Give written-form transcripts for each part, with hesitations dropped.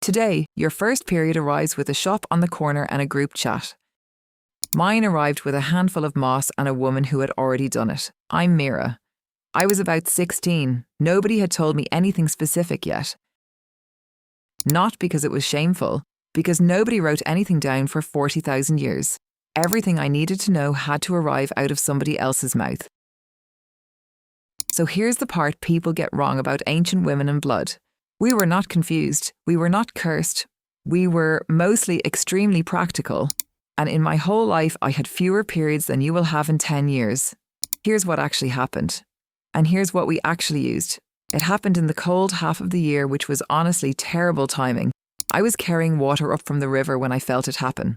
Today, your first period arrives with a shop on the corner and a group chat. Mine arrived with a handful of moss and a woman who had already done it. I'm Mira. I was about 16. Nobody had told me anything specific yet. Not because it was shameful, because nobody wrote anything down for 40,000 years. Everything I needed to know had to arrive out of somebody else's mouth. So here's the part people get wrong about ancient women and blood. We were not confused. We were not cursed. We were mostly extremely practical. And in my whole life, I had fewer periods than you will have in 10 years. Here's what actually happened. And here's what we actually used. It happened in the cold half of the year, which was honestly terrible timing. I was carrying water up from the river when I felt it happen.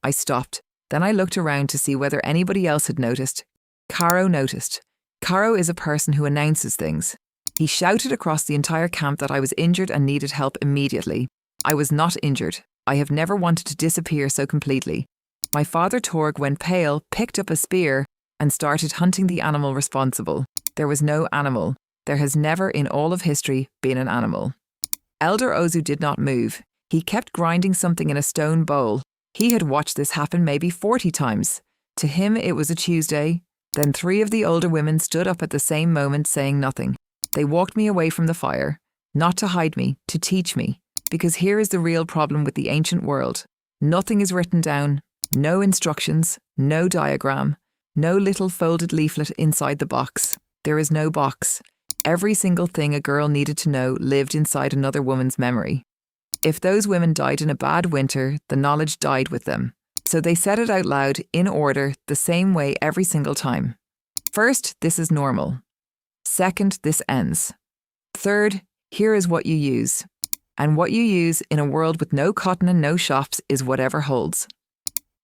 I stopped. Then I looked around to see whether anybody else had noticed. Caro noticed. Caro is a person who announces things. He shouted across the entire camp that I was injured and needed help immediately. I was not injured. I have never wanted to disappear so completely. My father Torg went pale, picked up a spear, and started hunting the animal responsible. There was no animal. There has never in all of history been an animal. Elder Ozu did not move. He kept grinding something in a stone bowl. He had watched this happen maybe 40 times. To him it was a Tuesday. Then 3 of the older women stood up at the same moment saying nothing. They walked me away from the fire, not to hide me, to teach me. Because here is the real problem with the ancient world. Nothing is written down, no instructions, no diagram, no little folded leaflet inside the box. There is no box. Every single thing a girl needed to know lived inside another woman's memory. If those women died in a bad winter, the knowledge died with them. So they said it out loud, in order, the same way every single time. First, this is normal. Second, this ends. Third, here is what you use. And what you use in a world with no cotton and no shops is whatever holds.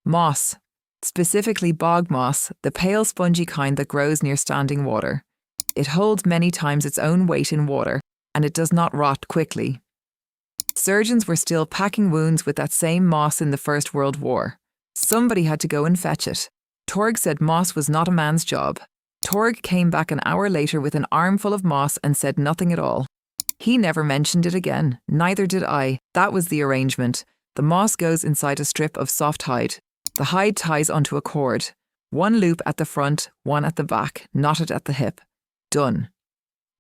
Moss, specifically bog moss, the pale spongy kind that grows near standing water. It holds many times its own weight in water, and it does not rot quickly. Surgeons were still packing wounds with that same moss in the First World War. Somebody had to go and fetch it. Torg said moss was not a man's job. Torg came back an hour later with an armful of moss and said nothing at all. He never mentioned it again. Neither did I. That was the arrangement. The moss goes inside a strip of soft hide. The hide ties onto a cord. 1 loop at the front, 1 at the back, knotted at the hip. Done.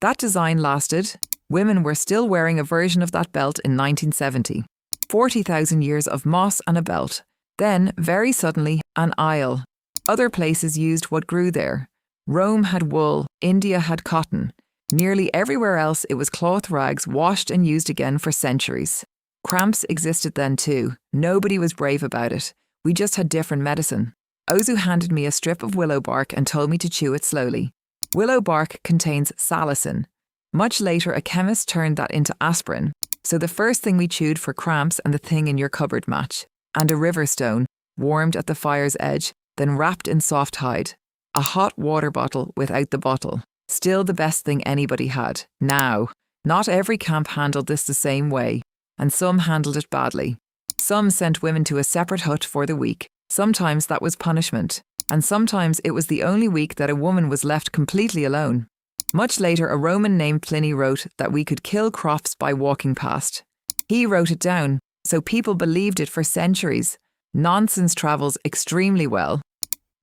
That design lasted. Women were still wearing a version of that belt in 1970. 40,000 years of moss and a belt. Then, very suddenly, an aisle. Other places used what grew there. Rome had wool, India had cotton. Nearly everywhere else it was cloth rags washed and used again for centuries. Cramps existed then too. Nobody was brave about it. We just had different medicine. Ozu handed me a strip of willow bark and told me to chew it slowly. Willow bark contains salicin. Much later, a chemist turned that into aspirin. So the first thing we chewed for cramps and the thing in your cupboard match. And a river stone, warmed at the fire's edge, then wrapped in soft hide. A hot water bottle without the bottle. Still the best thing anybody had. Now, not every camp handled this the same way, and some handled it badly. Some sent women to a separate hut for the week. Sometimes that was punishment, and sometimes it was the only week that a woman was left completely alone. Much later, a Roman named Pliny wrote that we could kill crops by walking past. He wrote it down, so people believed it for centuries. Nonsense travels extremely well.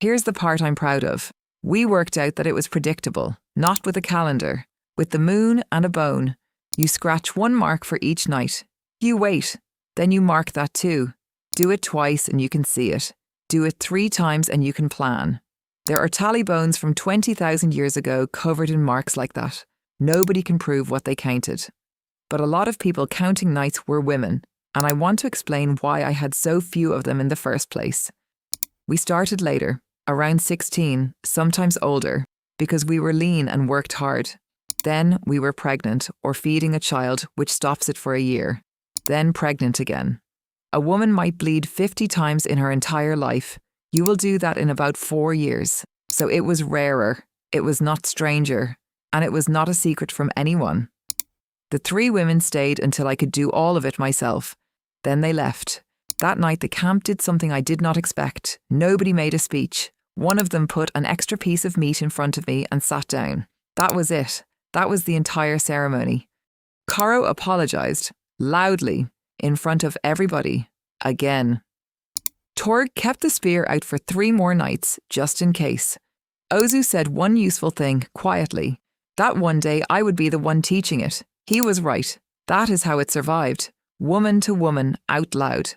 Here's the part I'm proud of. We worked out that it was predictable, not with a calendar. With the moon and a bone. You scratch 1 mark for each night. You wait. Then you mark that too. Do it twice and you can see it. Do it 3 times and you can plan. There are tally bones from 20,000 years ago covered in marks like that. Nobody can prove what they counted. But a lot of people counting nights were women, and I want to explain why I had so few of them in the first place. We started later. Around 16, sometimes older, because we were lean and worked hard. Then we were pregnant or feeding a child, which stops it for a year. Then pregnant again. A woman might bleed 50 times in her entire life. You will do that in about 4 years. So it was rarer, it was not stranger, and it was not a secret from anyone. The 3 women stayed until I could do all of it myself. Then they left. That night the camp did something I did not expect. Nobody made a speech. One of them put an extra piece of meat in front of me and sat down. That was it. That was the entire ceremony. Caro apologised. loudly, in front of everybody, again. Torg kept the spear out for 3 more nights, just in case. Ozu said one useful thing, quietly, that one day I would be the one teaching it. He was right. That is how it survived. Woman to woman, out loud.